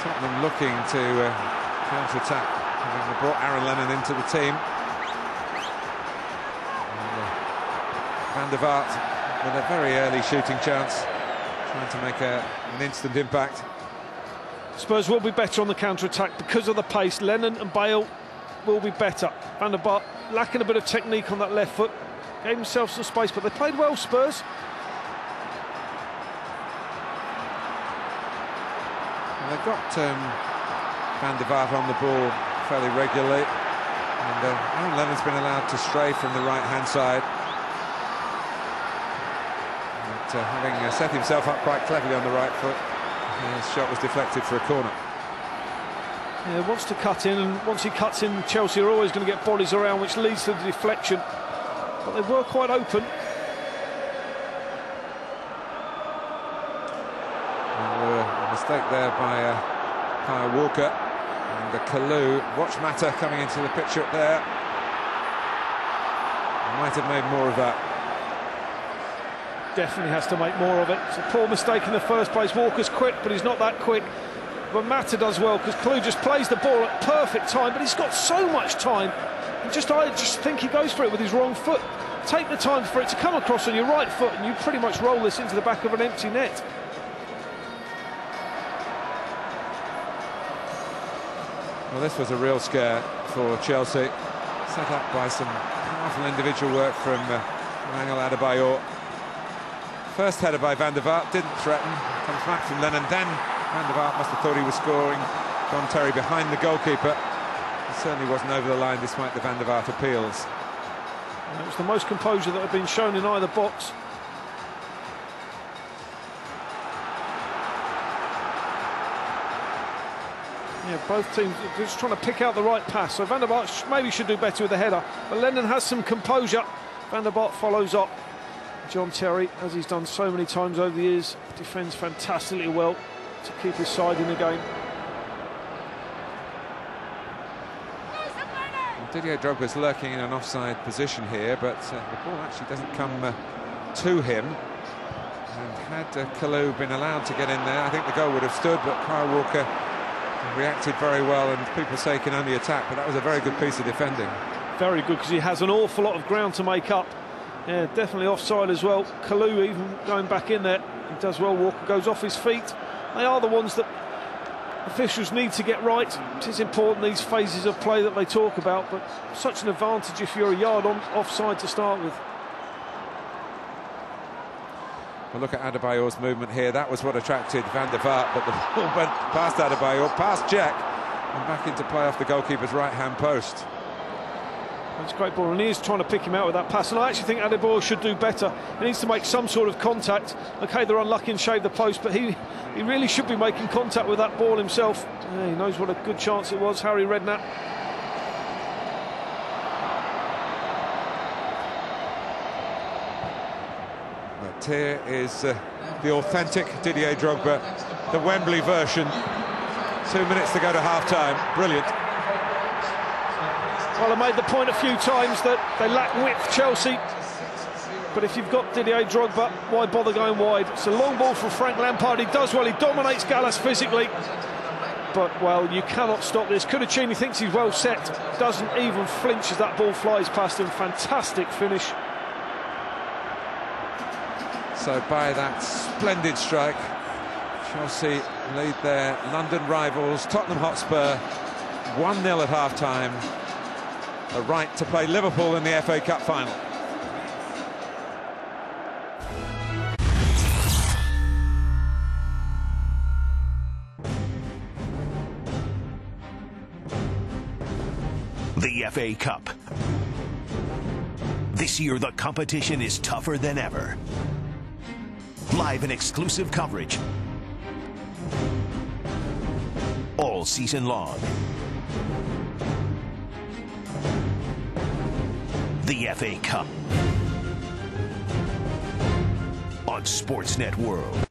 Tottenham looking to counter-attack, having brought Aaron Lennon into the team. And, Van der Vaart with a very early shooting chance, trying to make an instant impact. Spurs will be better on the counter-attack because of the pace. Lennon and Bale will be better. Van der Vaart lacking a bit of technique on that left foot. Gave himself some space, but they played well, Spurs. Well, they've got Van der Vaart on the ball fairly regularly, and Aaron Lennon's been allowed to stray from the right-hand side. But, having set himself up quite cleverly on the right foot, his shot was deflected for a corner. Yeah, wants to cut in, and once he cuts in, Chelsea are always going to get bodies around, which leads to the deflection. But they were quite open. A mistake there by Kyle Walker, and the Kalou. Watch Mata coming into the picture up there. Might have made more of that. Definitely has to make more of it. It's a poor mistake in the first place. Walker's quick, but he's not that quick. But Mata does well, because Kalou just plays the ball at perfect time, but he's got so much time. And I just think he goes for it with his wrong foot. Take the time for it to come across on your right foot, and you pretty much roll this into the back of an empty net. Well, this was a real scare for Chelsea, set up by some powerful individual work from Angel Adebayor. First header by Van der Vaart didn't threaten, comes back from Lennon, then Van der Vaart must have thought he was scoring. John Terry behind the goalkeeper. He certainly wasn't over the line despite the Van der Vaart appeals. And it was the most composure that had been shown in either box. Yeah, both teams are just trying to pick out the right pass. So Van der Vaart maybe should do better with the header. But Lennon has some composure. Van der Vaart follows up. John Terry, as he's done so many times over the years, defends fantastically well to keep his side in the game. Well, Didier Drogba's lurking in an offside position here, but the ball actually doesn't come to him. And had Kalou been allowed to get in there, I think the goal would have stood, but Kyle Walker reacted very well, and people say he can only attack, but that was a very good piece of defending. Very good, because he has an awful lot of ground to make up. Yeah, definitely offside as well. Kalou even going back in there. He does well. Walker goes off his feet. They are the ones that officials need to get right. It is important, these phases of play that they talk about, but such an advantage if you're a yard on offside to start with. Well, look at Adebayor's movement here. That was what attracted Van der Vaart, but the ball went past Adebayor, past Jack, and back into play off the goalkeeper's right-hand post. That's a great ball, and he is trying to pick him out with that pass, and I actually think Adebayor should do better. He needs to make some sort of contact. OK, they're unlucky and shave the post, but he really should be making contact with that ball himself. Yeah, he knows what a good chance it was, Harry Redknapp. But here is the authentic Didier Drogba, the Wembley version. 2 minutes to go to half-time. Brilliant. Well, I made the point a few times that they lack width, Chelsea. But if you've got Didier Drogba, why bother going wide? It's a long ball from Frank Lampard. He does well. He dominates Gallas physically. But, well, you cannot stop this. Cudicini thinks he's well set. Doesn't even flinch as that ball flies past him. Fantastic finish. So by that splendid strike, Chelsea lead their London rivals, Tottenham Hotspur, 1-0 at half-time. A right to play Liverpool in the FA Cup final. The FA Cup. This year the competition is tougher than ever. Live and exclusive coverage all season long. The FA Cup on Sportsnet World.